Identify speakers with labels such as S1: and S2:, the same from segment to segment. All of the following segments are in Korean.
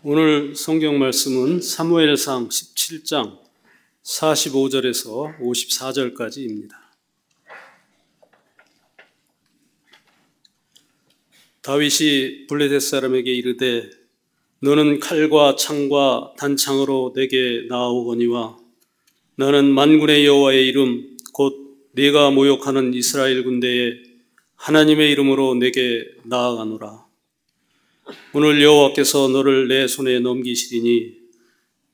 S1: 오늘 성경 말씀은 사무엘상 17장 45절에서 54절까지입니다. 다윗이 블레셋 사람에게 이르되 너는 칼과 창과 단창으로 내게 나아오거니와 나는 만군의 여호와의 이름 곧 네가 모욕하는 이스라엘 군대에 하나님의 이름으로 내게 나아가노라. 오늘 여호와께서 너를 내 손에 넘기시리니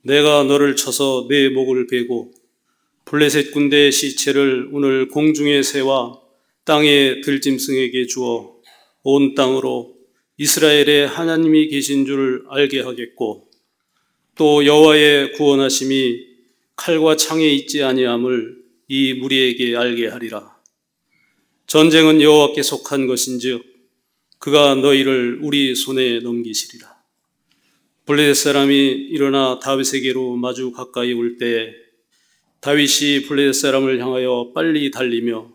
S1: 내가 너를 쳐서 내 목을 베고 블레셋 군대의 시체를 오늘 공중의 새와 땅의 들짐승에게 주어 온 땅으로 이스라엘에 하나님이 계신 줄 알게 하겠고 또 여호와의 구원하심이 칼과 창에 있지 아니함을 이 무리에게 알게 하리라. 전쟁은 여호와께 속한 것인즉 그가 너희를 우리 손에 넘기시리라. 블레셋 사람이 일어나 다윗에게로 마주 가까이 올 때에 다윗이 블레셋 사람을 향하여 빨리 달리며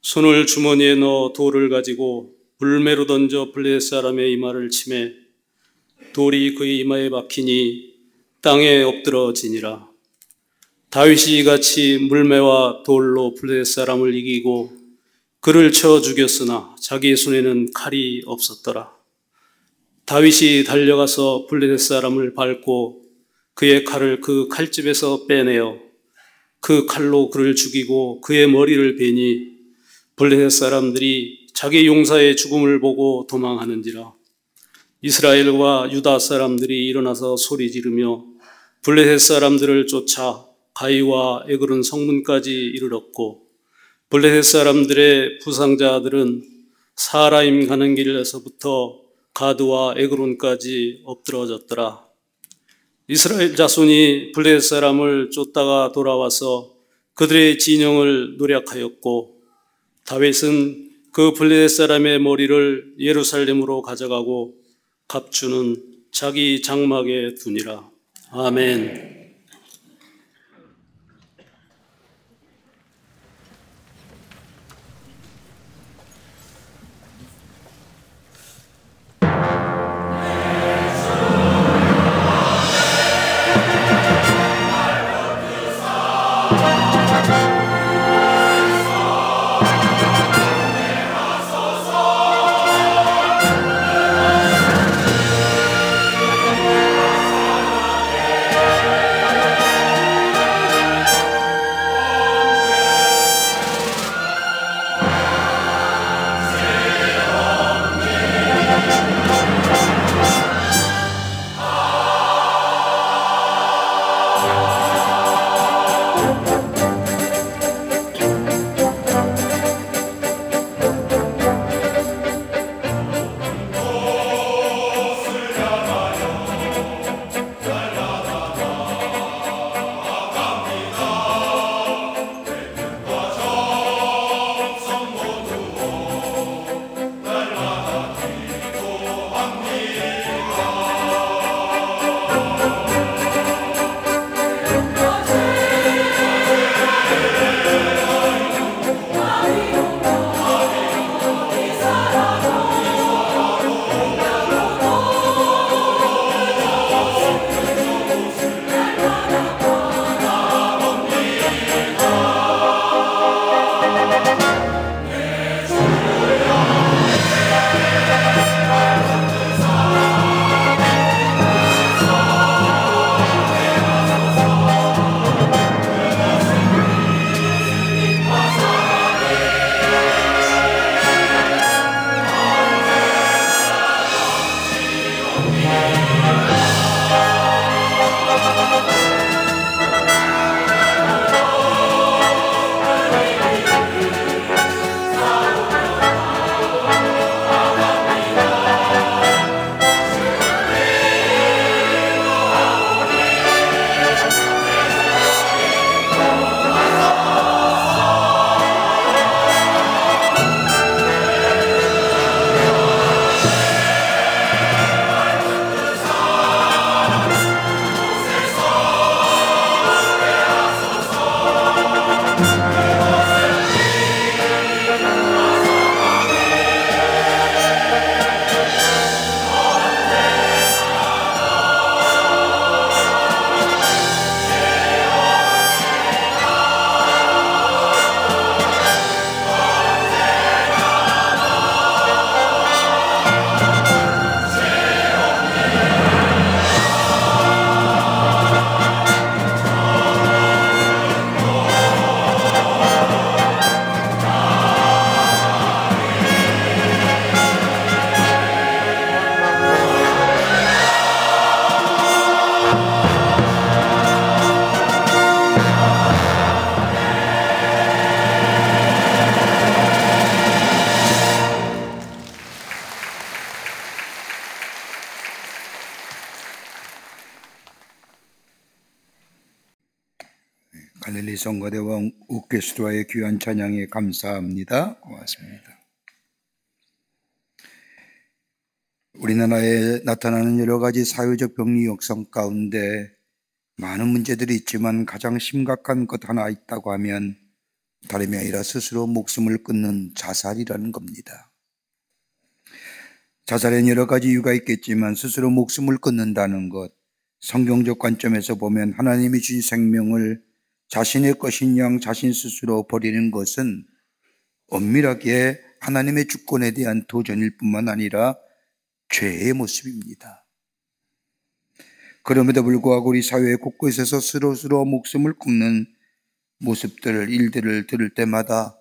S1: 손을 주머니에 넣어 돌을 가지고 불매로 던져 블레셋 사람의 이마를 치매 돌이 그의 이마에 박히니 땅에 엎드러지니라. 다윗이 이같이 물매와 돌로 블레셋 사람을 이기고 그를 쳐 죽였으나 자기 손에는 칼이 없었더라. 다윗이 달려가서 블레셋 사람을 밟고 그의 칼을 그 칼집에서 빼내어 그 칼로 그를 죽이고 그의 머리를 베니 블레셋 사람들이 자기 용사의 죽음을 보고 도망하는지라. 이스라엘과 유다 사람들이 일어나서 소리 지르며 블레셋 사람들을 쫓아 가이와 에그론 성문까지 이르렀고 블레셋 사람들의 부상자들은 사라임 가는 길에서부터 가드와 에그론까지 엎드러졌더라. 이스라엘 자손이 블레셋 사람을 쫓다가 돌아와서 그들의 진영을 노략하였고 다윗은 그 블레셋 사람의 머리를 예루살렘으로 가져가고 갑주는 자기 장막에 두니라. 아멘.
S2: 갈릴리 성가대와 오케스트라의 귀한 찬양에 감사합니다. 고맙습니다. 우리나라에 나타나는 여러 가지 사회적 병리 역성 가운데 많은 문제들이 있지만 가장 심각한 것 하나 있다고 하면 다름이 아니라 스스로 목숨을 끊는 자살이라는 겁니다. 자살에는 여러 가지 이유가 있겠지만 스스로 목숨을 끊는다는 것, 성경적 관점에서 보면 하나님이 주신 생명을 자신의 것인 양 자신 스스로 버리는 것은 엄밀하게 하나님의 주권에 대한 도전일 뿐만 아니라 죄의 모습입니다. 그럼에도 불구하고 우리 사회 곳곳에서 스스로 목숨을 끊는 모습들, 일들을 들을 때마다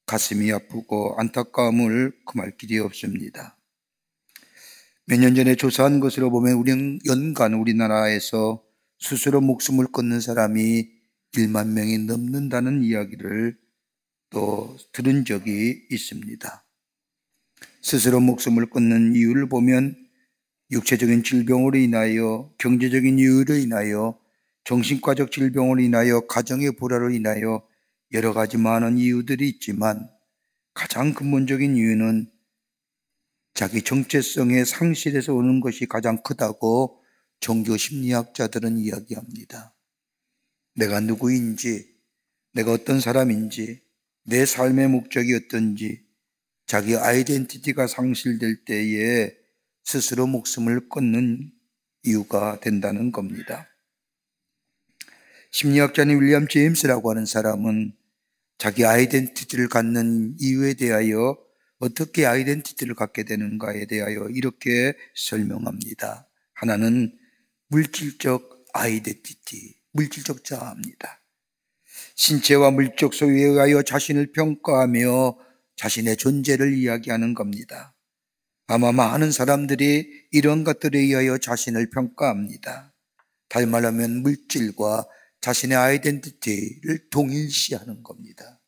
S2: 가슴이 아프고 안타까움을 금할 길이 없습니다. 몇 년 전에 조사한 것으로 보면 연간 우리나라에서 스스로 목숨을 끊는 사람이 1만 명이 넘는다는 이야기를 또 들은 적이 있습니다. 스스로 목숨을 끊는 이유를 보면 육체적인 질병으로 인하여, 경제적인 이유로 인하여, 정신과적 질병으로 인하여, 가정의 불화로 인하여 여러 가지 많은 이유들이 있지만 가장 근본적인 이유는 자기 정체성의 상실에서 오는 것이 가장 크다고 종교 심리학자들은 이야기합니다. 내가 누구인지, 내가 어떤 사람인지, 내 삶의 목적이 어떤지, 자기 아이덴티티가 상실될 때에 스스로 목숨을 끊는 이유가 된다는 겁니다. 심리학자인 윌리엄 제임스라고 하는 사람은 자기 아이덴티티를 갖는 이유에 대하여 어떻게 아이덴티티를 갖게 되는가에 대하여 이렇게 설명합니다. 하나는 물질적 아이덴티티, 물질적 자아입니다. 신체와 물적 소유에 의하여 자신을 평가하며 자신의 존재를 이야기하는 겁니다. 아마 많은 사람들이 이런 것들에 의하여 자신을 평가합니다. 다시 말하면 물질과 자신의 아이덴티티를 동일시하는 겁니다.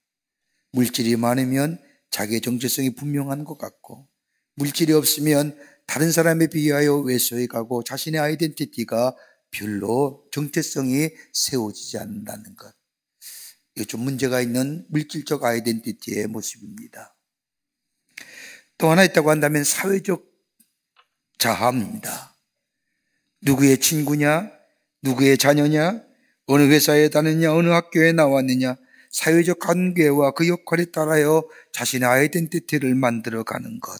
S2: 물질이 많으면 자기의 정체성이 분명한 것 같고, 물질이 없으면 다른 사람에 비하여 왜소해 가고 자신의 아이덴티티가 별로 정체성이 세워지지 않는다는 것. 이게 좀 문제가 있는 물질적 아이덴티티의 모습입니다. 또 하나 있다고 한다면 사회적 자아입니다. 누구의 친구냐, 누구의 자녀냐, 어느 회사에 다녔냐, 어느 학교에 나왔느냐, 사회적 관계와 그 역할에 따라여 자신의 아이덴티티를 만들어가는 것.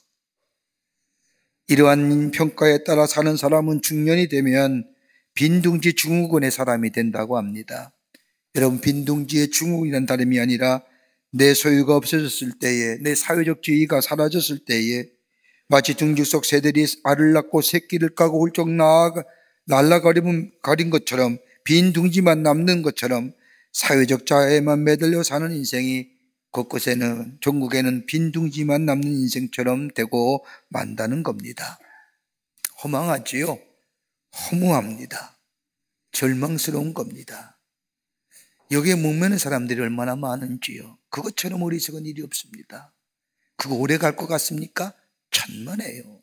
S2: 이러한 평가에 따라 사는 사람은 중년이 되면 빈둥지 증후군의 사람이 된다고 합니다. 여러분, 빈둥지의 증후군이란 다름이 아니라 내 소유가 없어졌을 때에, 내 사회적 지위가 사라졌을 때에 마치 둥지 속 새들이 알을 낳고 새끼를 까고 훌쩍 날아가린 것처럼, 빈 둥지만 남는 것처럼 사회적 자아에만 매달려 사는 인생이 곳곳에는, 전국에는 빈 둥지만 남는 인생처럼 되고 만다는 겁니다. 허망하지요? 허무합니다. 절망스러운 겁니다. 여기에 목매는 사람들이 얼마나 많은지요. 그것처럼 어리석은 일이 없습니다. 그거 오래 갈 것 같습니까? 천만에요.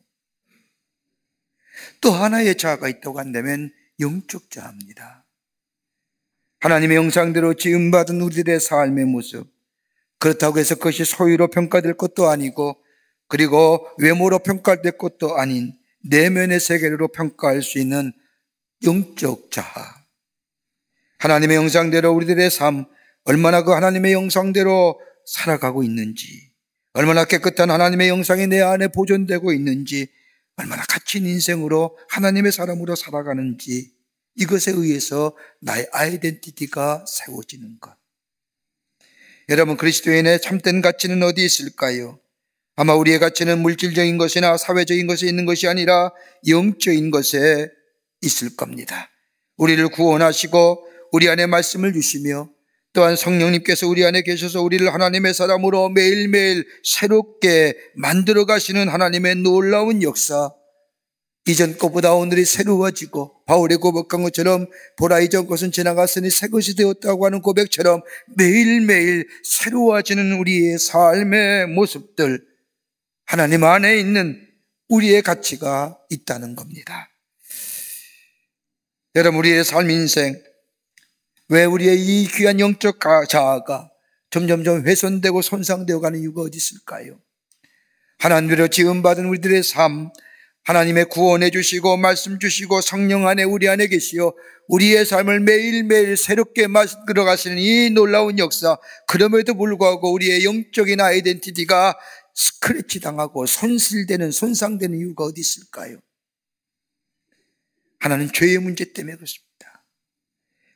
S2: 또 하나의 자아가 있다고 한다면 영적 자아입니다. 하나님의 형상대로 지음받은 우리들의 삶의 모습, 그렇다고 해서 그것이 소유로 평가될 것도 아니고, 그리고 외모로 평가될 것도 아닌 내면의 세계로 평가할 수 있는 영적 자아. 하나님의 형상대로 우리들의 삶, 얼마나 그 하나님의 형상대로 살아가고 있는지, 얼마나 깨끗한 하나님의 형상이 내 안에 보존되고 있는지, 얼마나 가치 있는 인생으로 하나님의 사람으로 살아가는지, 이것에 의해서 나의 아이덴티티가 세워지는 것. 여러분, 그리스도인의 참된 가치는 어디에 있을까요? 아마 우리의 가치는 물질적인 것이나 사회적인 것에 있는 것이 아니라 영적인 것에 있을 겁니다. 우리를 구원하시고 우리 안에 말씀을 주시며 또한 성령님께서 우리 안에 계셔서 우리를 하나님의 사람으로 매일매일 새롭게 만들어 가시는 하나님의 놀라운 역사, 이전 것보다 오늘이 새로워지고 바울의 고백한 것처럼 보라 이전 것은 지나갔으니 새 것이 되었다고 하는 고백처럼 매일매일 새로워지는 우리의 삶의 모습들, 하나님 안에 있는 우리의 가치가 있다는 겁니다. 여러분, 우리의 삶 인생, 왜 우리의 이 귀한 영적 자아가 점점점 훼손되고 손상되어 가는 이유가 어디 있을까요? 하나님으로 지음받은 우리들의 삶, 하나님의 구원해 주시고 말씀 주시고 성령 안에 우리 안에 계시어 우리의 삶을 매일매일 새롭게 만들어 가시는 이 놀라운 역사, 그럼에도 불구하고 우리의 영적인 아이덴티티가 스크래치 당하고 손실되는, 손상되는 이유가 어디 있을까요? 하나는 죄의 문제 때문에 그렇습니다.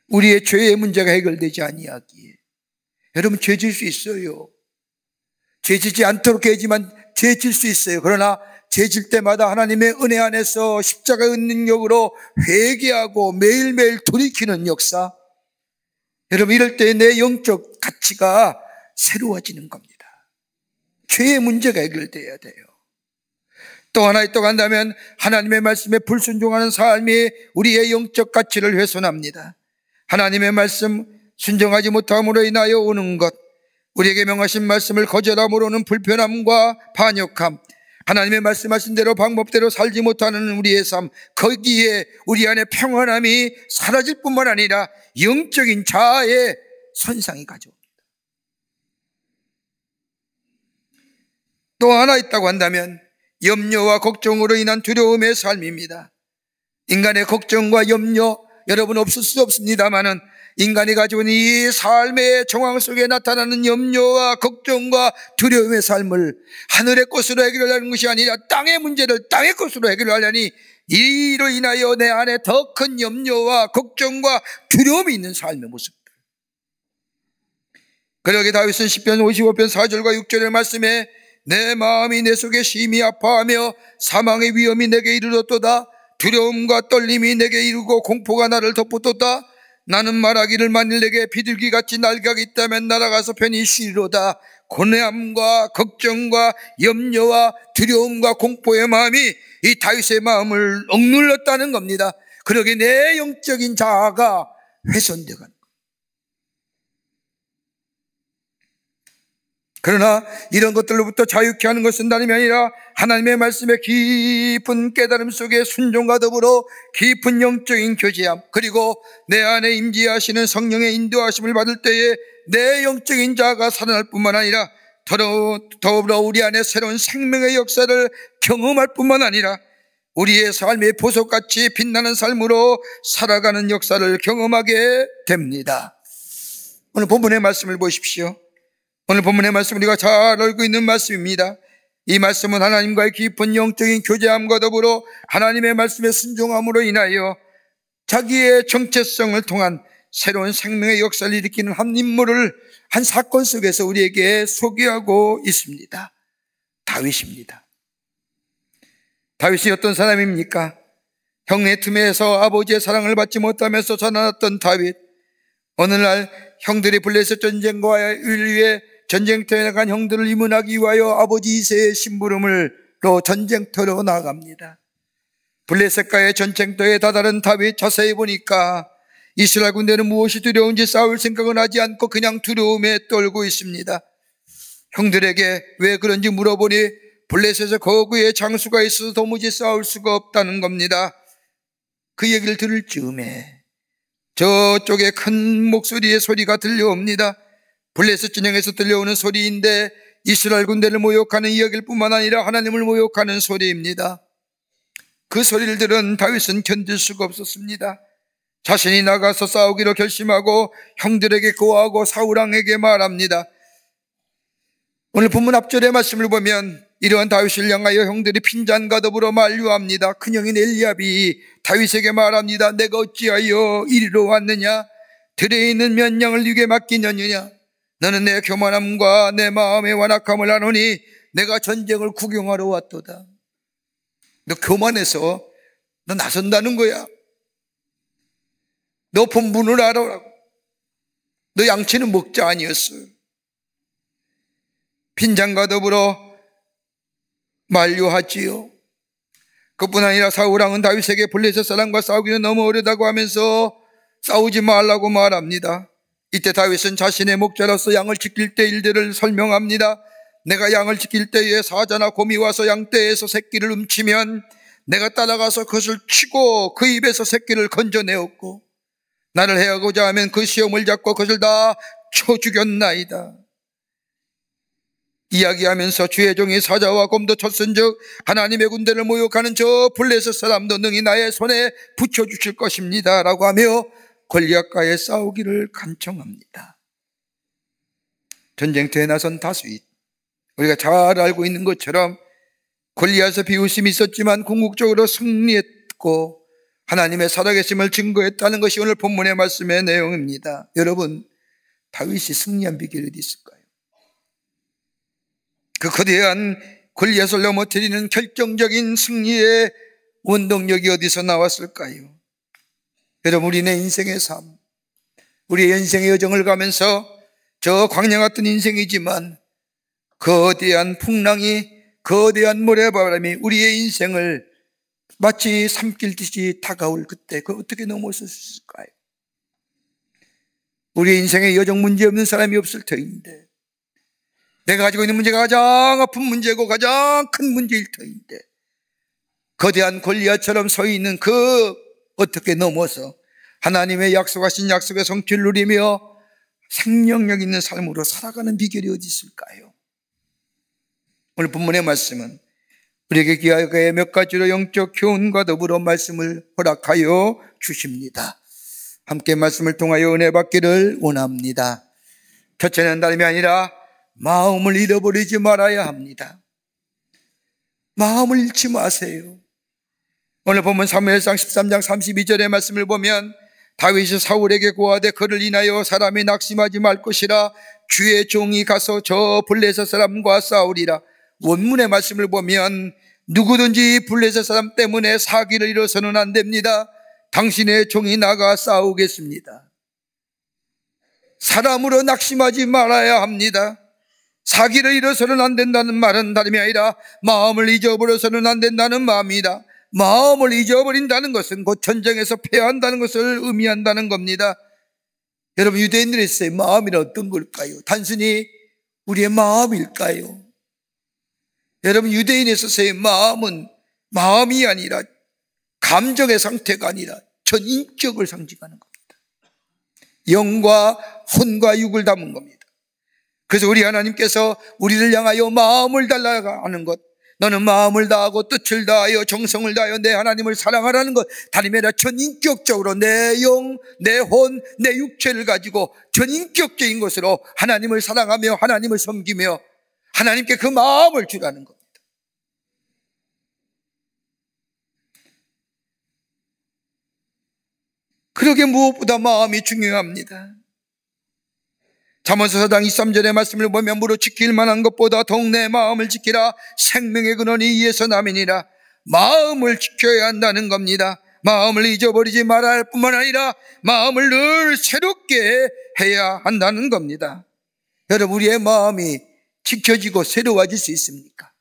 S2: 우리의 죄의 문제가 해결되지 아니하기에. 여러분, 죄 질 수 있어요. 죄 지지 않도록 해야지만 죄 질 수 있어요. 그러나 죄 질 때마다 하나님의 은혜 안에서 십자가의 능력으로 회개하고 매일매일 돌이키는 역사. 여러분, 이럴 때 내 영적 가치가 새로워지는 겁니다. 죄의 문제가 해결돼야 돼요. 또 하나 또 간다면 하나님의 말씀에 불순종하는 삶이 우리의 영적 가치를 훼손합니다. 하나님의 말씀 순종하지 못함으로 인하여 오는 것, 우리에게 명하신 말씀을 거절함으로는 불편함과 반역함, 하나님의 말씀하신 대로 방법대로 살지 못하는 우리의 삶, 거기에 우리 안에 평안함이 사라질 뿐만 아니라 영적인 자아의 손상이 가져옵니다. 또 하나 있다고 한다면 염려와 걱정으로 인한 두려움의 삶입니다. 인간의 걱정과 염려, 여러분 없을 수 없습니다만은 인간이 가지고 있는 이 삶의 정황 속에 나타나는 염려와 걱정과 두려움의 삶을 하늘의 것으로 해결하는 것이 아니라 땅의 문제를 땅의 것으로 해결하려니 이로 인하여 내 안에 더 큰 염려와 걱정과 두려움이 있는 삶의 모습들. 그러게 다윗은 시편 55편 4절과 6절의 말씀에 내 마음이 내 속에 심히 아파하며 사망의 위험이 내게 이르렀도다. 두려움과 떨림이 내게 이르고 공포가 나를 덮었도다. 나는 말하기를 만일 내게 비둘기같이 날개가 있다면 날아가서 편히 쉬리로다. 고뇌함과 걱정과 염려와 두려움과 공포의 마음이 이 다윗의 마음을 억눌렀다는 겁니다. 그러게 내 영적인 자아가 훼손되어 가는 겁니다. 그러나 이런 것들로부터 자유케 하는 것은 다름이 아니라 하나님의 말씀의 깊은 깨달음 속에 순종과 더불어 깊은 영적인 교제함, 그리고 내 안에 임재하시는 성령의 인도하심을 받을 때에 내 영적인 자아가 살아날 뿐만 아니라 더불어 우리 안에 새로운 생명의 역사를 경험할 뿐만 아니라 우리의 삶의 보석같이 빛나는 삶으로 살아가는 역사를 경험하게 됩니다. 오늘 본문의 말씀을 보십시오. 오늘 본문의 말씀 우리가 잘 알고 있는 말씀입니다. 이 말씀은 하나님과의 깊은 영적인 교제함과 더불어 하나님의 말씀에 순종함으로 인하여 자기의 정체성을 통한 새로운 생명의 역사를 일으키는 한 인물을 한 사건 속에서 우리에게 소개하고 있습니다. 다윗입니다. 다윗이 어떤 사람입니까? 형의 틈에서 아버지의 사랑을 받지 못하면서 자라났던 다윗. 어느 날 형들이 블레셋 전쟁과 위해 전쟁터에 나간 형들을 입문하기 위하여 아버지 이새의 심부름으로 전쟁터로 나갑니다. 블레셋과의 전쟁터에 다다른 다윗 자세히 보니까 이스라엘 군대는 무엇이 두려운지 싸울 생각은 하지 않고 그냥 두려움에 떨고 있습니다. 형들에게 왜 그런지 물어보니 블레셋에 거구의 장수가 있어서 도무지 싸울 수가 없다는 겁니다. 그 얘기를 들을 즈음에 저쪽에 큰 목소리의 소리가 들려옵니다. 블레셋 진영에서 들려오는 소리인데 이스라엘 군대를 모욕하는 이야기일 뿐만 아니라 하나님을 모욕하는 소리입니다. 그 소리를 들은 다윗은 견딜 수가 없었습니다. 자신이 나가서 싸우기로 결심하고 형들에게 고하고 사울왕에게 말합니다. 오늘 본문 앞절의 말씀을 보면 이러한 다윗을 향하여 형들이 핀잔과 더불어 만류합니다. 큰형인 엘리압이 다윗에게 말합니다. 내가 어찌하여 이리로 왔느냐? 들에 있는 몇 양을 네게 맡기느냐? 너는 내 교만함과 내 마음의 완악함을 아노니 내가 전쟁을 구경하러 왔도다. 너 교만해서 너 나선다는 거야. 너 본분을 알아라고. 너 양치는 목자 아니었어. 빈장과 더불어 만류하지요. 그뿐 아니라 사울왕은 다윗에게 블레셋 사람과 싸우기는 너무 어려다고 하면서 싸우지 말라고 말합니다. 이때 다윗은 자신의 목자로서 양을 지킬 때 일들을 설명합니다. 내가 양을 지킬 때에 사자나 곰이 와서 양떼에서 새끼를 훔치면 내가 따라가서 그것을 치고 그 입에서 새끼를 건져내었고 나를 해하고자 하면 그 시험을 잡고 그것을 다 쳐 죽였나이다. 이야기하면서 주의 종이 사자와 곰도 쳤은즉 하나님의 군대를 모욕하는 저 블레셋 사람도 능히 나의 손에 붙여주실 것입니다 라고 하며 골리앗과의 싸우기를 간청합니다. 전쟁터에 나선 다윗, 우리가 잘 알고 있는 것처럼 골리앗의 비웃음이 있었지만 궁극적으로 승리했고 하나님의 살아계심을 증거했다는 것이 오늘 본문의 말씀의 내용입니다. 여러분, 다윗이 승리한 비결이 어디 있을까요? 그 거대한 골리앗을 넘어뜨리는 결정적인 승리의 원동력이 어디서 나왔을까요? 여러분, 우리네 인생의 삶, 우리의 인생의 여정을 가면서 저 광야 같은 인생이지만 거대한 풍랑이, 거대한 모래바람이 우리의 인생을 마치 삼킬듯이 다가올 그때 그 어떻게 넘어설 수 있을까요? 우리의 인생에 여정 문제 없는 사람이 없을 터인데, 내가 가지고 있는 문제가 가장 아픈 문제고 가장 큰 문제일 터인데, 거대한 골리앗처럼 서 있는 그 어떻게 넘어서 하나님의 약속하신 약속의 성취를 누리며 생명력 있는 삶으로 살아가는 비결이 어디 있을까요? 오늘 본문의 말씀은 우리에게 귀하게 몇 가지로 영적 교훈과 더불어 말씀을 허락하여 주십니다. 함께 말씀을 통하여 은혜 받기를 원합니다. 첫째는 다름이 아니라 마음을 잃어버리지 말아야 합니다. 마음을 잃지 마세요. 오늘 보면 사무엘상 13장 32절의 말씀을 보면 다윗이 사울에게 고하되 그를 인하여 사람이 낙심하지 말 것이라 주의 종이 가서 저 블레셋 사람과 싸우리라. 원문의 말씀을 보면 누구든지 블레셋 사람 때문에 사기를 이뤄서는 안 됩니다. 당신의 종이 나가 싸우겠습니다. 사람으로 낙심하지 말아야 합니다. 사기를 이뤄서는 안 된다는 말은 다름이 아니라 마음을 잊어버려서는 안 된다는 마음이다. 마음을 잊어버린다는 것은 곧 전쟁에서 패한다는 것을 의미한다는 겁니다. 여러분, 유대인들의 마음이란 어떤 걸까요? 단순히 우리의 마음일까요? 여러분, 유대인에 있어서의 마음은 마음이 아니라 감정의 상태가 아니라 전 인격을 상징하는 겁니다. 영과 혼과 육을 담은 겁니다. 그래서 우리 하나님께서 우리를 향하여 마음을 달라고 하는 것, 너는 마음을 다하고 뜻을 다하여 정성을 다하여 내 하나님을 사랑하라는 것, 다름이 아니라 전인격적으로 내 영, 내 혼, 내 육체를 가지고 전인격적인 것으로 하나님을 사랑하며 하나님을 섬기며 하나님께 그 마음을 주라는 겁니다. 그러게 무엇보다 마음이 중요합니다. 잠언서 4장 23절의 말씀을 보면 무릇 지킬 만한 것보다 더욱 내 마음을 지키라. 생명의 근원이 이에서 남이니라. 마음을 지켜야 한다는 겁니다. 마음을 잊어버리지 말아야 할 뿐만 아니라 마음을 늘 새롭게 해야 한다는 겁니다. 여러분, 우리의 마음이 지켜지고 새로워질 수 있습니까?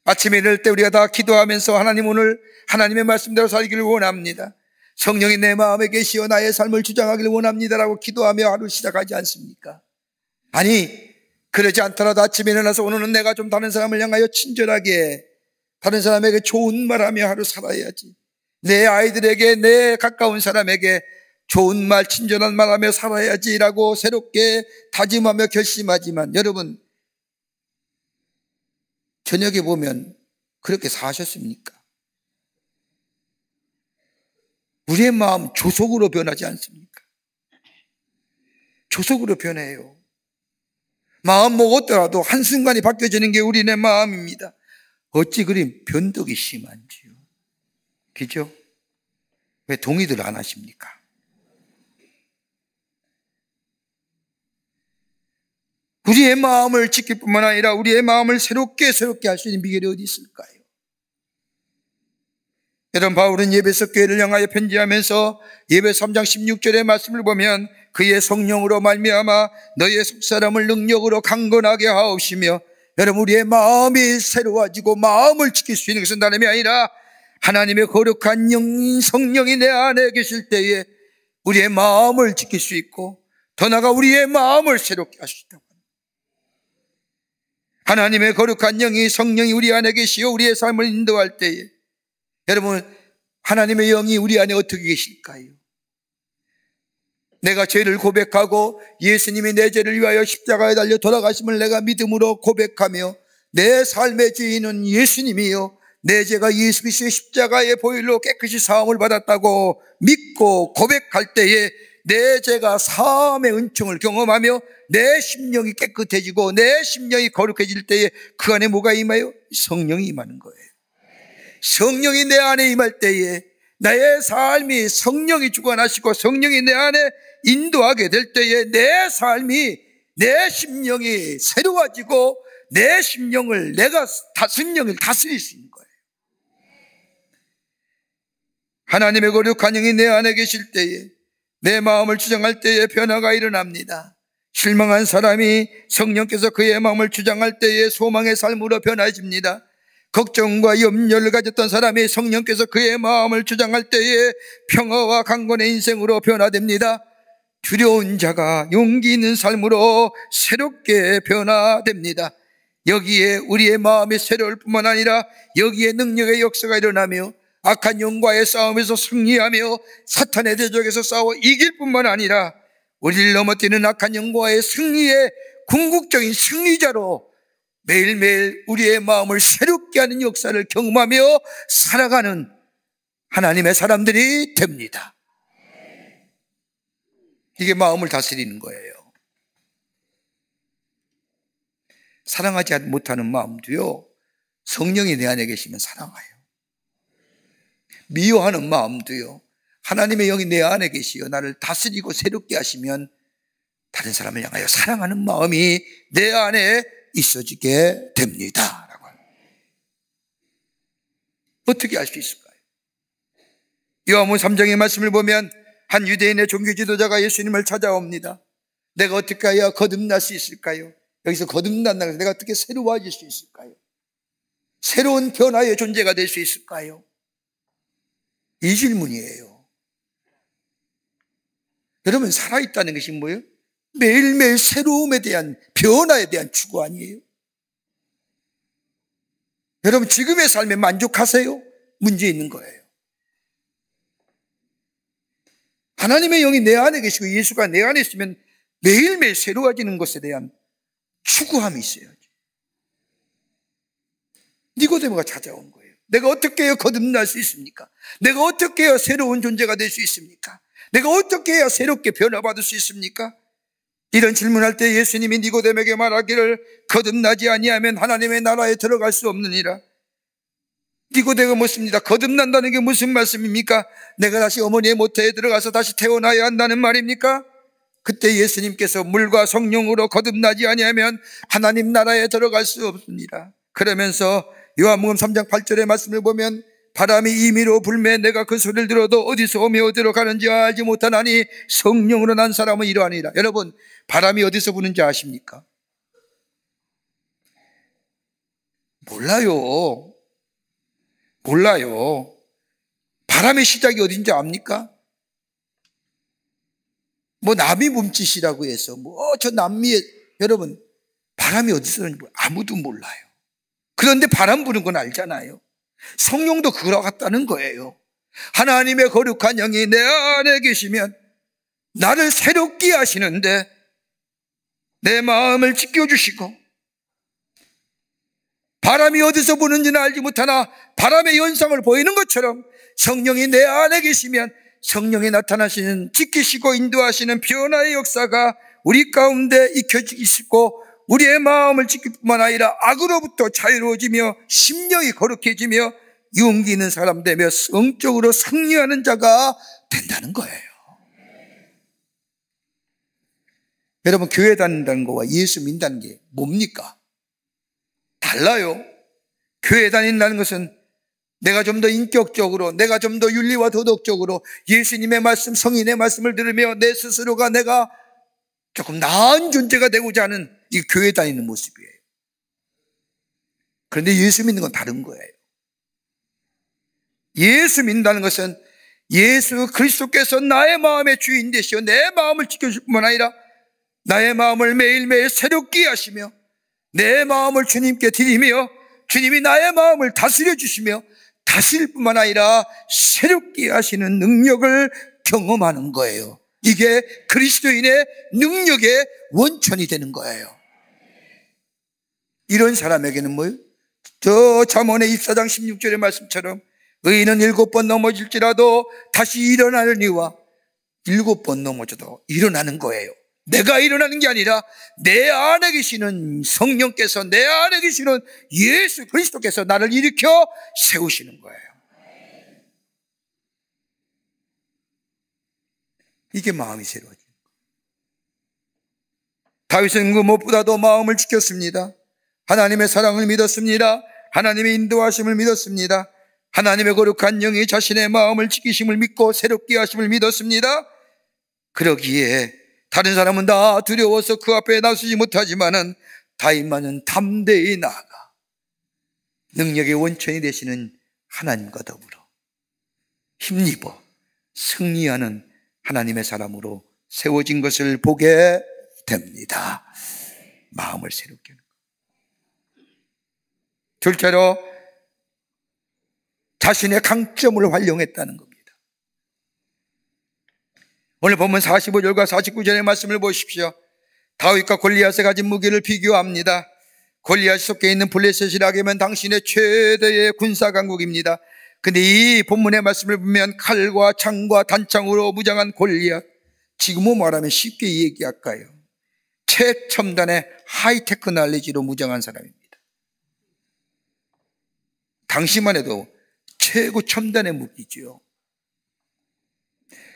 S2: 아침에 일어날 때 우리가 다 기도하면서 하나님, 오늘 하나님의 말씀대로 살기를 원합니다. 성령이 내 마음에 계시어 나의 삶을 주장하기를 원합니다라고 기도하며 하루 시작하지 않습니까? 아니, 그러지 않더라도 아침에 일어나서 오늘은 내가 좀 다른 사람을 향하여 친절하게, 다른 사람에게 좋은 말하며 하루 살아야지. 내 아이들에게, 내 가까운 사람에게 좋은 말, 친절한 말하며 살아야지라고 새롭게 다짐하며 결심하지만, 여러분, 저녁에 보면 그렇게 사셨습니까? 우리의 마음 조속으로 변하지 않습니까? 조속으로 변해요. 마음 먹었더라도 한순간에 바뀌어지는 게 우리네 마음입니다. 어찌 그리 변덕이 심한지요. 그죠? 왜 동의들 안 하십니까? 우리의 마음을 지킬 뿐만 아니라 우리의 마음을 새롭게 할 수 있는 비결이 어디 있을까요? 여러분, 바울은 예배석 교회를 향하여 편지하면서 예배 3장 16절의 말씀을 보면 그의 성령으로 말미암아 너희의 속사람을 능력으로 강건하게 하옵시며, 여러분, 우리의 마음이 새로워지고 마음을 지킬 수 있는 것은 다름이 아니라 하나님의 거룩한 영, 성령이 내 안에 계실 때에 우리의 마음을 지킬 수 있고 더 나아가 우리의 마음을 새롭게 할 수 있다고 합니다. 하나님의 거룩한 영이, 성령이 우리 안에 계시어 우리의 삶을 인도할 때에, 여러분, 하나님의 영이 우리 안에 어떻게 계실까요? 내가 죄를 고백하고 예수님이 내 죄를 위하여 십자가에 달려 돌아가심을 내가 믿음으로 고백하며 내 삶의 주인은 예수님이요 내 죄가 예수 그리스도의 십자가의 보혈로 깨끗이 사함을 받았다고 믿고 고백할 때에 내 죄가 사함의 은총을 경험하며 내 심령이 깨끗해지고 내 심령이 거룩해질 때에 그 안에 뭐가 임하여? 성령이 임하는 거예요. 성령이 내 안에 임할 때에 나의 삶이 성령이 주관하시고 성령이 내 안에 인도하게 될 때에 내 삶이 내 심령이 새로워지고 내 심령을 심령을 다스릴 수 있는 거예요. 하나님의 거룩한 영이 내 안에 계실 때에 내 마음을 주장할 때에 변화가 일어납니다. 실망한 사람이 성령께서 그의 마음을 주장할 때에 소망의 삶으로 변화해집니다. 걱정과 염려를 가졌던 사람이 성령께서 그의 마음을 주장할 때에 평화와 강건의 인생으로 변화됩니다. 두려운 자가 용기 있는 삶으로 새롭게 변화됩니다. 여기에 우리의 마음이 새로울 뿐만 아니라 여기에 능력의 역사가 일어나며 악한 영과의 싸움에서 승리하며 사탄의 대적에서 싸워 이길 뿐만 아니라 우리를 넘어뜨리는 악한 영과의 승리의 궁극적인 승리자로 매일매일 우리의 마음을 새롭게 하는 역사를 경험하며 살아가는 하나님의 사람들이 됩니다. 이게 마음을 다스리는 거예요. 사랑하지 못하는 마음도요, 성령이 내 안에 계시면 사랑해요. 미워하는 마음도요, 하나님의 영이 내 안에 계시어 나를 다스리고 새롭게 하시면 다른 사람을 향하여 사랑하는 마음이 내 안에 있어지게 됩니다. 어떻게 알 수 있을까요? 요한복음 3장의 말씀을 보면 한 유대인의 종교 지도자가 예수님을 찾아옵니다. 내가 어떻게 해야 거듭날 수 있을까요? 여기서 거듭난다는 것은 내가 어떻게 새로워질 수 있을까요? 새로운 변화의 존재가 될 수 있을까요? 이 질문이에요. 여러분, 살아있다는 것이 뭐예요? 매일매일 새로움에 대한, 변화에 대한 추구 아니에요? 여러분, 지금의 삶에 만족하세요? 문제 있는 거예요. 하나님의 영이 내 안에 계시고 예수가 내 안에 있으면 매일매일 새로워지는 것에 대한 추구함이 있어야지. 니고데모가 찾아온 거예요. 내가 어떻게 해야 거듭날 수 있습니까? 내가 어떻게 해야 새로운 존재가 될 수 있습니까? 내가 어떻게 해야 새롭게 변화받을 수 있습니까? 이런 질문할 때 예수님이 니고데모에게 말하기를 거듭나지 아니하면 하나님의 나라에 들어갈 수 없느니라. 니고데모가 묻습니다. 거듭난다는 게 무슨 말씀입니까? 내가 다시 어머니의 모태에 들어가서 다시 태어나야 한다는 말입니까? 그때 예수님께서 물과 성령으로 거듭나지 아니하면 하나님 나라에 들어갈 수 없습니다. 그러면서 요한복음 3장 8절의 말씀을 보면 바람이 임의로 불매 내가 그 소리를 들어도 어디서 오며 어디로 가는지 알지 못하나니 성령으로 난 사람은 이러하니라. 여러분, 바람이 어디서 부는지 아십니까? 몰라요. 바람의 시작이 어딘지 압니까? 뭐 나비 몸짓이라고 해서 저 남미에, 여러분, 바람이 어디서 오는지 아무도 몰라요. 그런데 바람 부는 건 알잖아요. 성령도 그와 같다는 거예요. 하나님의 거룩한 영이 내 안에 계시면 나를 새롭게 하시는데 내 마음을 지켜주시고 바람이 어디서 부는지는 알지 못하나 바람의 연상을 보이는 것처럼 성령이 내 안에 계시면 성령이 나타나시는, 지키시고 인도하시는 변화의 역사가 우리 가운데 익혀지고 우리의 마음을 지킬 뿐만 아니라 악으로부터 자유로워지며 심령이 거룩해지며 용기 있는 사람 되며 성적으로 승리하는 자가 된다는 거예요. 여러분, 교회 다닌다는 거와 예수 믿는다는 게 뭡니까? 달라요. 교회 다닌다는 것은 내가 좀 더 인격적으로, 내가 좀 더 윤리와 도덕적으로 예수님의 말씀, 성인의 말씀을 들으며 내 스스로가 내가 조금 나은 존재가 되고자 하는 이 교회 다니는 모습이에요. 그런데 예수 믿는 건 다른 거예요. 예수 믿는다는 것은 예수 그리스도께서 나의 마음의 주인 되시어 내 마음을 지켜줄 뿐만 아니라 나의 마음을 매일매일 새롭게 하시며 내 마음을 주님께 드리며 주님이 나의 마음을 다스려 주시며 다스릴 뿐만 아니라 새롭게 하시는 능력을 경험하는 거예요. 이게 그리스도인의 능력의 원천이 되는 거예요. 이런 사람에게는 뭐예요? 저 잠언의 24장 16절의 말씀처럼 의인은 7번 넘어질지라도 다시 일어나려니와 7번 넘어져도 일어나는 거예요. 내가 일어나는 게 아니라 내 안에 계시는 성령께서, 내 안에 계시는 예수 그리스도께서 나를 일으켜 세우시는 거예요. 이게 마음이 새로워진 거예요. 다윗은 그 무엇보다도 마음을 지켰습니다. 하나님의 사랑을 믿었습니다. 하나님의 인도하심을 믿었습니다. 하나님의 거룩한 영이 자신의 마음을 지키심을 믿고 새롭게 하심을 믿었습니다. 그러기에 다른 사람은 다 두려워서 그 앞에 나서지 못하지만은 다윗만은 담대히 나아가 능력의 원천이 되시는 하나님과 더불어 힘입어 승리하는 하나님의 사람으로 세워진 것을 보게 됩니다. 마음을 새롭게 하는 것. 둘째로 자신의 강점을 활용했다는 겁니다. 오늘 본문 45절과 49절의 말씀을 보십시오. 다윗과 골리앗이 가진 무기를 비교합니다. 골리앗이 속해 있는 블레셋이라면 당신의 최대의 군사 강국입니다. 근데 이 본문의 말씀을 보면 칼과 창과 단창으로 무장한 골리앗, 지금은 말하면 쉽게 얘기할까요? 최첨단의 하이테크 날리지로 무장한 사람입니다. 당시만 해도 최고 첨단의 무기죠.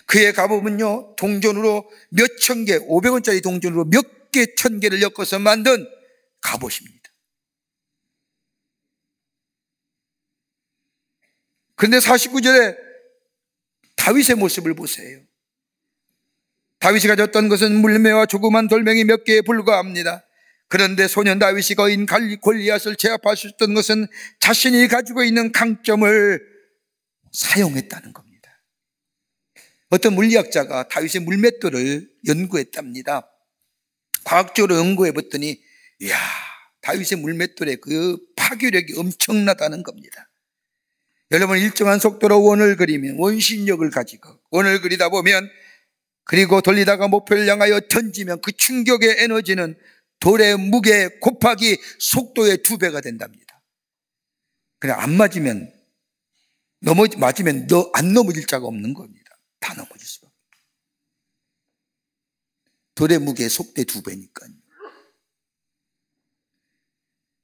S2: 그의 갑옷은요, 동전으로 몇천 개, 500원짜리 동전으로 몇 개, 1000개를 엮어서 만든 갑옷입니다. 그런데 49절에 다윗의 모습을 보세요. 다윗이 가졌던 것은 물매와 조그만 돌멩이 몇 개에 불과합니다. 그런데 소년 다윗이 거인 골리앗을 제압할 수 있었던 것은 자신이 가지고 있는 강점을 사용했다는 겁니다. 어떤 물리학자가 다윗의 물맷돌을 연구했답니다. 과학적으로 연구해 봤더니 이야, 다윗의 물맷돌의 그 파괴력이 엄청나다는 겁니다. 여러분, 일정한 속도로 원을 그리면, 원심력을 가지고 원을 그리다 보면, 그리고 돌리다가 목표를 향하여 던지면 그 충격의 에너지는 돌의 무게 곱하기 속도의 2배가 된답니다. 그냥 안 맞으면, 맞으면 안 넘어질 자가 없는 겁니다. 다 넘어질 수밖에. 돌의 무게 속도의 2배니까요.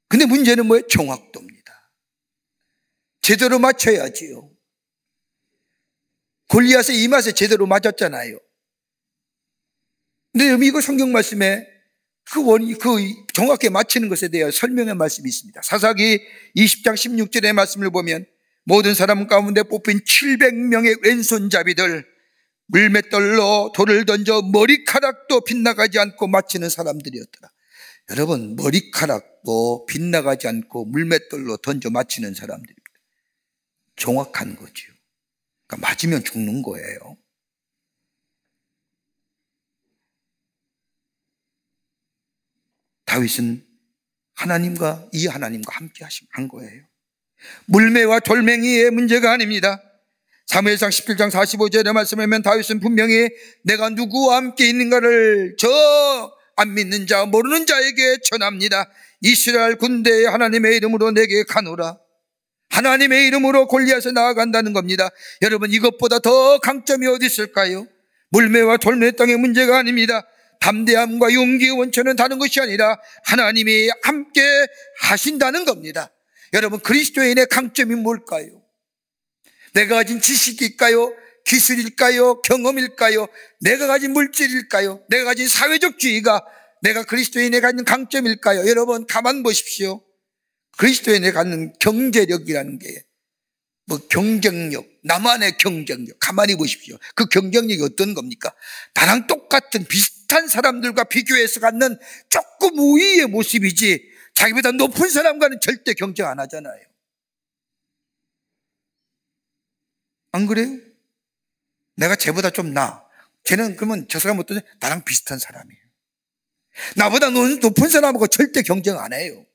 S2: 근데 문제는 뭐예요? 정확도입니다. 제대로 맞춰야지요. 골리앗의 이맛에 제대로 맞았잖아요. 근데 이거 성경 말씀에 그 정확하게 맞히는 것에 대한 설명의 말씀이 있습니다. 사사기 20장 16절의 말씀을 보면 모든 사람 가운데 뽑힌 700명의 왼손잡이들, 물맷돌로 돌을 던져 머리카락도 빗나가지 않고 맞히는 사람들이었더라. 여러분, 머리카락도 빗나가지 않고 물맷돌로 던져 맞히는 사람들입니다. 정확한 거죠. 그러니까 맞으면 죽는 거예요. 다윗은 하나님과 함께 한 거예요. 물매와 돌멩이의 문제가 아닙니다. 사무엘상 17장 45절의 말씀을 보면 다윗은 분명히 내가 누구와 함께 있는가를 저 안 믿는 자, 모르는 자에게 전합니다. 이스라엘 군대에 하나님의 이름으로 내게 가노라. 하나님의 이름으로 골리앗에 나아간다는 겁니다. 여러분, 이것보다 더 강점이 어디 있을까요? 물매와 돌매 땅의 문제가 아닙니다. 담대함과 용기의 원천은 다른 것이 아니라 하나님이 함께 하신다는 겁니다. 여러분, 그리스도인의 강점이 뭘까요? 내가 가진 지식일까요? 기술일까요? 경험일까요? 내가 가진 물질일까요? 내가 가진 사회적 지위가 내가 그리스도인에 가진 강점일까요? 여러분, 가만 보십시오. 그리스도인에 갖는 경제력이라는 게 경쟁력, 나만의 경쟁력, 가만히 보십시오. 그 경쟁력이 어떤 겁니까? 나랑 똑같은 비슷한 사람들과 비교해서 갖는 조금 우위의 모습이지 자기보다 높은 사람과는 절대 경쟁 안 하잖아요. 안 그래요? 내가 쟤보다 좀 나아. 쟤는 그러면 저 사람은 어떠냐? 나랑 비슷한 사람이에요. 나보다 높은 사람하고 절대 경쟁 안 해요.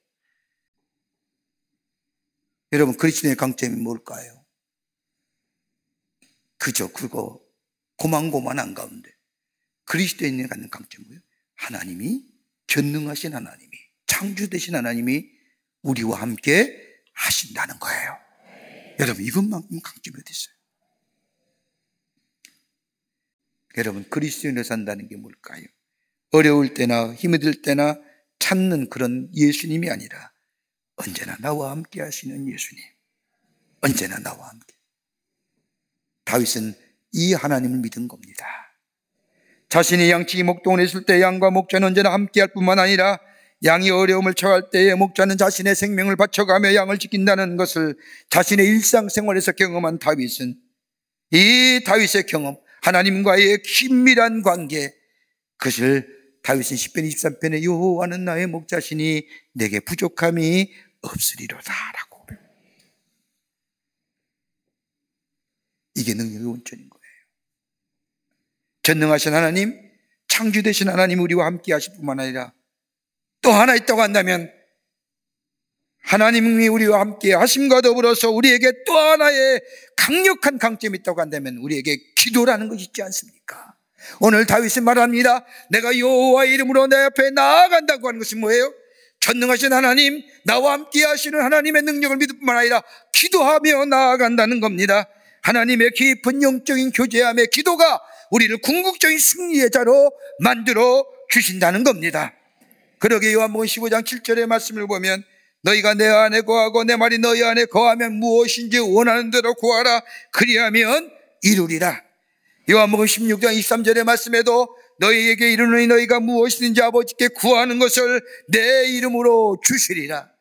S2: 여러분, 그리스도의 강점이 뭘까요? 그저 그거 고만고만한 가운데 그리스도인이 갖는 강점은 뭐예요? 하나님이, 전능하신 하나님이, 창조되신 하나님이 우리와 함께 하신다는 거예요. 여러분, 이것만큼 강점이 어디 있어요? 여러분, 그리스도인으로 산다는 게 뭘까요? 어려울 때나 힘이 들 때나 찾는 그런 예수님이 아니라 언제나 나와 함께 하시는 예수님, 언제나 나와 함께. 다윗은 이 하나님을 믿은 겁니다. 자신이 양치기 목동을 했을 때 양과 목자는 언제나 함께할 뿐만 아니라 양이 어려움을 처할 때에 목자는 자신의 생명을 바쳐가며 양을 지킨다는 것을 자신의 일상생활에서 경험한 다윗은, 이 다윗의 경험, 하나님과의 긴밀한 관계, 그것을 다윗은 시편 23편에 여호와는 나의 목자시니 내게 부족함이 없으리로다 라고. 이게 능력의 원천인 거예요. 전능하신 하나님, 창조되신 하나님 우리와 함께 하실 뿐만 아니라 또 하나 있다고 한다면, 하나님이 우리와 함께 하심과 더불어서 우리에게 또 하나의 강력한 강점이 있다고 한다면 우리에게 기도라는 것이 있지 않습니까? 오늘 다윗은 말합니다. 내가 여호와의 이름으로 내 앞에 나아간다고 하는 것이 뭐예요? 전능하신 하나님, 나와 함께 하시는 하나님의 능력을 믿을 뿐만 아니라 기도하며 나아간다는 겁니다. 하나님의 깊은 영적인 교제함의 기도가 우리를 궁극적인 승리의 자로 만들어 주신다는 겁니다. 그러게 요한복음 15장 7절의 말씀을 보면, 너희가 내 안에 거하고 내 말이 너희 안에 거하면 무엇인지 원하는 대로 구하라, 그리하면 이루리라. 요한복음 16장 23절의 말씀에도 너희에게 이르노니 너희가 무엇이든지 아버지께 구하는 것을 내 이름으로 주시리라.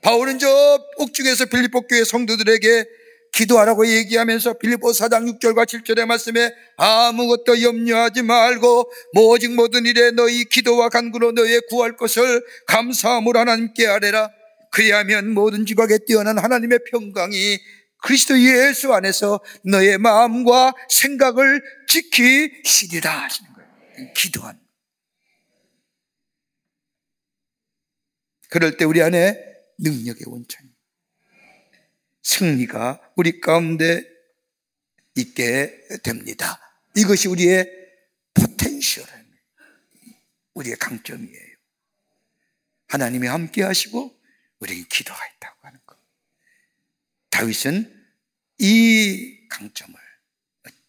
S2: 바울은 저 옥중에서 빌립보 교회 성도들에게 기도하라고 얘기하면서 빌립보 4장 6절과 7절의 말씀에 아무것도 염려하지 말고 오직 모든 일에 너희 기도와 간구로 너희의 구할 것을 감사함으로 하나님께 아뢰라. 그리하면 모든 지각에 뛰어난 하나님의 평강이 그리스도 예수 안에서 너의 마음과 생각을 지키시리라 하시는 거예요. 기도하는 거예요. 그럴 때 우리 안에 능력의 원천이, 승리가 우리 가운데 있게 됩니다. 이것이 우리의 포텐셜, 우리의 강점이에요. 하나님이 함께 하시고 우리에게 기도가 있다고 하는 것. 다윗은 이 강점을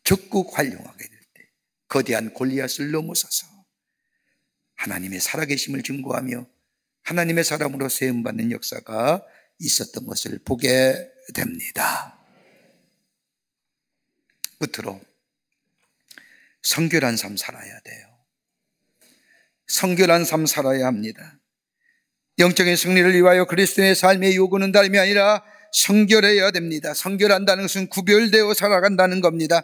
S2: 적극 활용하게 될 때 거대한 골리앗을 넘어서서 하나님의 살아계심을 증거하며 하나님의 사람으로 세움받는 역사가 있었던 것을 보게 됩니다. 끝으로 성결한 삶 살아야 돼요. 성결한 삶 살아야 합니다. 영적인 승리를 위하여 그리스도의 삶의 요구는 다름이 아니라 성결해야 됩니다. 성결한다는 것은 구별되어 살아간다는 겁니다.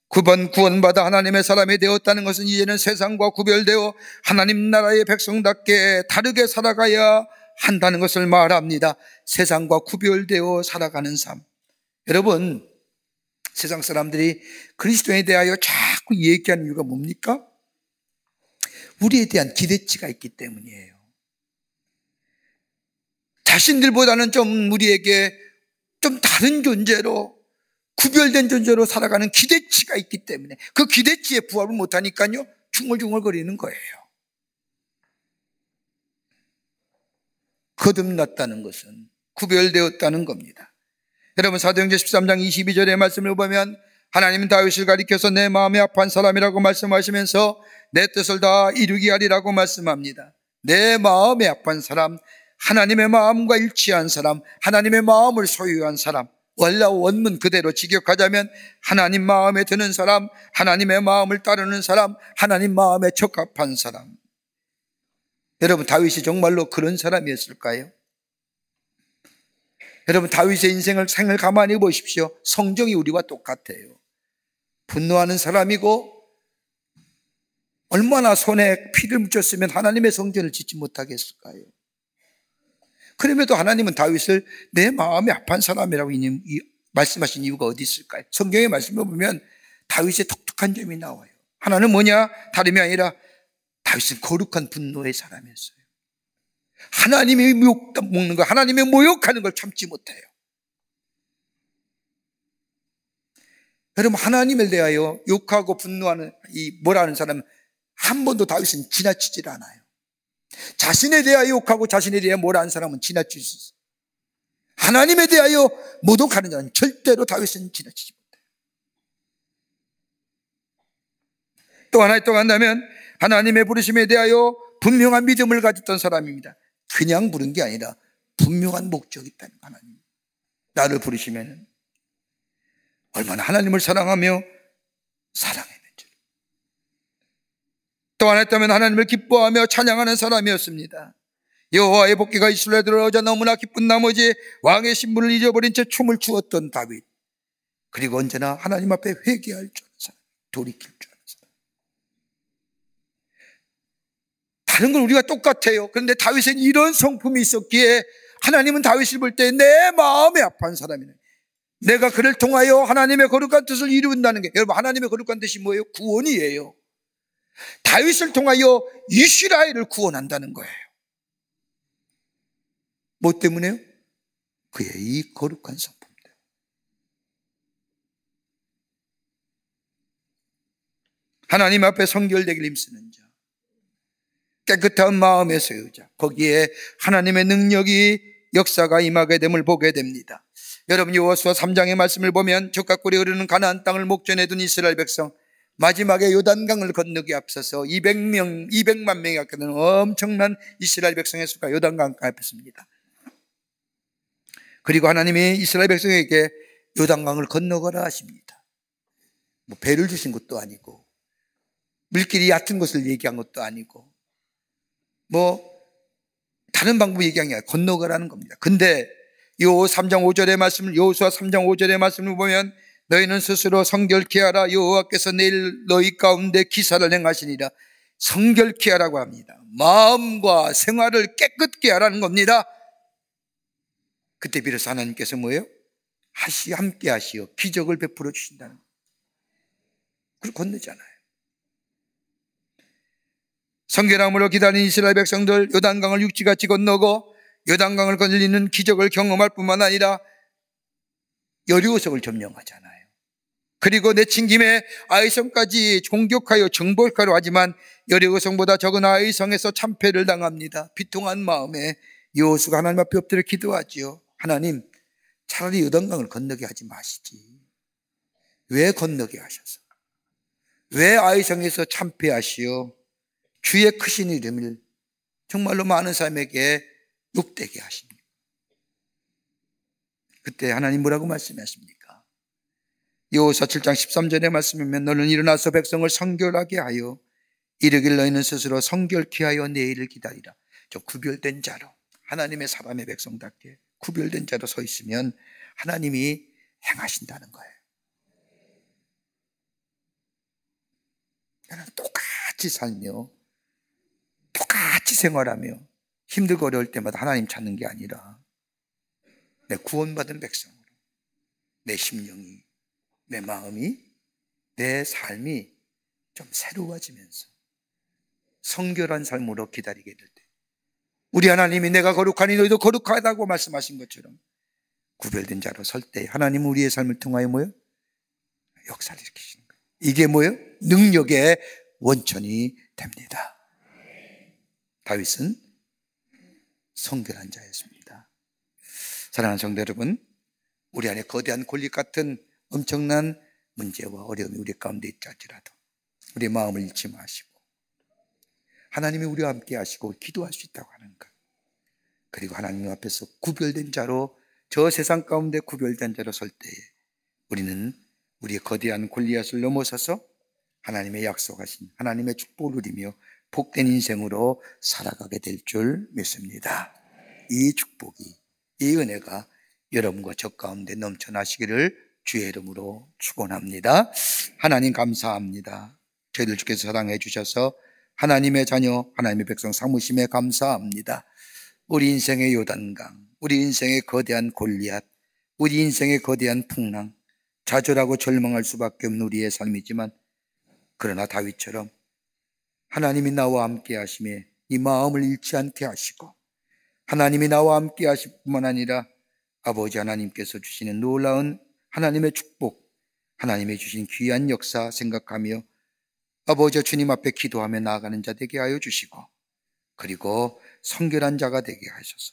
S2: 구원받아 하나님의 사람이 되었다는 것은 이제는 세상과 구별되어 하나님 나라의 백성답게 다르게 살아가야 한다는 것을 말합니다. 세상과 구별되어 살아가는 삶. 여러분, 세상 사람들이 그리스도에 대하여 자꾸 얘기하는 이유가 뭡니까? 우리에 대한 기대치가 있기 때문이에요. 자신들보다는 좀 우리에게 좀 다른 존재로, 구별된 존재로 살아가는 기대치가 있기 때문에 그 기대치에 부합을 못하니까요 중얼중얼거리는 거예요. 거듭났다는 것은 구별되었다는 겁니다. 여러분, 사도행전 13장 22절의 말씀을 보면 하나님은 다윗을 가리켜서 내 마음에 합한 사람이라고 말씀하시면서 내 뜻을 다 이루게 하리라고 말씀합니다. 내 마음에 합한 사람, 하나님의 마음과 일치한 사람, 하나님의 마음을 소유한 사람, 원문 그대로 직역하자면 하나님 마음에 드는 사람, 하나님의 마음을 따르는 사람, 하나님 마음에 적합한 사람. 여러분, 다윗이 정말로 그런 사람이었을까요? 여러분, 다윗의 생을 가만히 보십시오. 성정이 우리와 똑같아요. 분노하는 사람이고 얼마나 손에 피를 묻혔으면 하나님의 성전을 짓지 못하겠을까요? 그럼에도 하나님은 다윗을 내 마음에 합한 사람이라고 말씀하신 이유가 어디 있을까요? 성경의 말씀을 보면 다윗의 독특한 점이 나와요. 하나는 뭐냐? 다름이 아니라 다윗은 거룩한 분노의 사람이었어요. 하나님이 먹는 거, 하나님이 모욕하는 걸 참지 못해요. 여러분, 하나님을 대하여 욕하고 분노하는 이 뭐라는 사람은 한 번도 다윗은 지나치질 않아요. 자신에 대하여 욕하고 자신에 대하여 뭐라는 사람은 지나칠 수 있어요. 하나님에 대하여 모독하는 자는 절대로 다윗은 지나치지 못해요. 또 하나 또 간다면 하나님의 부르심에 대하여 분명한 믿음을 가졌던 사람입니다. 그냥 부른 게 아니라 분명한 목적이 있다는 하나님. 나를 부르시면 얼마나 하나님을 사랑하며 사랑했는지. 또 하나 있다면 하나님을 기뻐하며 찬양하는 사람이었습니다. 여호와의 복귀가 이스라엘에 들어오자 너무나 기쁜 나머지 왕의 신분을 잊어버린 채 춤을 추었던 다윗. 그리고 언제나 하나님 앞에 회개할 줄 아는 사람, 돌이킬 줄 아는 사람. 다른 건 우리가 똑같아요. 그런데 다윗은 이런 성품이 있었기에 하나님은 다윗을 볼 때 내 마음에 아파한 사람이네. 내가 그를 통하여 하나님의 거룩한 뜻을 이룬다는 게, 여러분 하나님의 거룩한 뜻이 뭐예요? 구원이에요. 다윗을 통하여 이스라엘을 구원한다는 거예요. 뭐 때문에요? 그의 이 거룩한 성품 때문에. 하나님 앞에 성결되길 힘쓰는 자, 깨끗한 마음의 소유자, 거기에 하나님의 능력이 역사가 임하게 됨을 보게 됩니다. 여러분 여호수아 3장의 말씀을 보면 적과 꿀이 흐르는 가나안 땅을 목전에 둔 이스라엘 백성, 마지막에 요단강을 건너기 앞서서 200만 명이 갖게 되는 엄청난 이스라엘 백성의 수가 요단강 앞에 섭니다. 그리고 하나님이 이스라엘 백성에게 요단강을 건너가라 하십니다. 뭐 배를 주신 것도 아니고 물길이 얕은 것을 얘기한 것도 아니고 뭐 다른 방법을 얘기한 게 아니라 건너가라는 겁니다. 근데 여호수아 3장 5절의 말씀을 보면 너희는 스스로 성결케 하라. 여호와께서 내일 너희 가운데 기사를 행하시니라. 성결케 하라고 합니다. 마음과 생활을 깨끗게 하라는 겁니다. 그때 비로소 하나님께서 뭐예요? 함께 하시어 기적을 베풀어 주신다는 거예요. 그걸 건너잖아요. 성결함으로 기다린 이스라엘 백성들 요단강을 육지같이 건너고 요단강을 건너는 기적을 경험할 뿐만 아니라 여리고성을 점령하잖아요. 그리고 내친 김에 아이성까지 공격하여 정복하려 하지만 여리고성보다 적은 아이성에서 참패를 당합니다. 비통한 마음에 여호수아가 하나님 앞에 엎드려 기도하지요. 하나님, 차라리 요단강을 건너게 하지 마시지. 왜 건너게 하셔서? 왜 아이성에서 참패하시어 주의 크신 이름을 정말로 많은 사람에게 욕되게 하십니까? 그때 하나님 뭐라고 말씀하십니까? 여호수아 7장 13절의 말씀이면 너는 일어나서 백성을 성결하게 하여 이르길 너희는 스스로 성결케 하여 내일을 기다리라. 저 구별된 자로, 하나님의 사람의 백성답게 구별된 자로 서 있으면 하나님이 행하신다는 거예요. 나는 똑같이 살며 똑같이 생활하며 힘들고 어려울 때마다 하나님 찾는 게 아니라 내 구원받은 백성으로 내 심령이, 내 마음이, 내 삶이 좀 새로워지면서 성결한 삶으로 기다리게 될 때 우리 하나님이 내가 거룩하니 너희도 거룩하다고 말씀하신 것처럼 구별된 자로 설 때 하나님은 우리의 삶을 통하여 뭐예요? 역사를 일으키시는 거예요. 이게 뭐예요? 능력의 원천이 됩니다. 다윗은 성결한 자였습니다. 사랑하는 성도 여러분, 우리 안에 거대한 권리 같은 엄청난 문제와 어려움이 우리 가운데 있을지라도 우리의 마음을 잃지 마시고 하나님이 우리와 함께 하시고 기도할 수 있다고 하는 것, 그리고 하나님 앞에서 구별된 자로, 저 세상 가운데 구별된 자로 설 때에 우리는 우리의 거대한 골리앗을 넘어서서 하나님의 약속하신 하나님의 축복을 누리며 복된 인생으로 살아가게 될 줄 믿습니다. 이 축복이, 이 은혜가 여러분과 저 가운데 넘쳐나시기를 주의 이름으로 축원합니다. 하나님 감사합니다. 저희들 주께서 사랑해 주셔서 하나님의 자녀, 하나님의 백성 삼으심에 감사합니다. 우리 인생의 요단강, 우리 인생의 거대한 골리앗, 우리 인생의 거대한 풍랑, 좌절하고 절망할 수밖에 없는 우리의 삶이지만 그러나 다윗처럼 하나님이 나와 함께 하심에 이 마음을 잃지 않게 하시고 하나님이 나와 함께 하실 뿐만 아니라 아버지 하나님께서 주시는 놀라운 하나님의 축복, 하나님의 주신 귀한 역사 생각하며 아버지 주님 앞에 기도하며 나아가는 자 되게 하여 주시고, 그리고 성결한 자가 되게 하셔서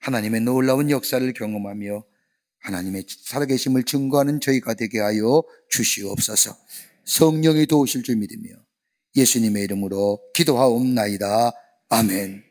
S2: 하나님의 놀라운 역사를 경험하며 하나님의 살아계심을 증거하는 저희가 되게 하여 주시옵소서. 성령이 도우실 줄 믿으며 예수님의 이름으로 기도하옵나이다. 아멘.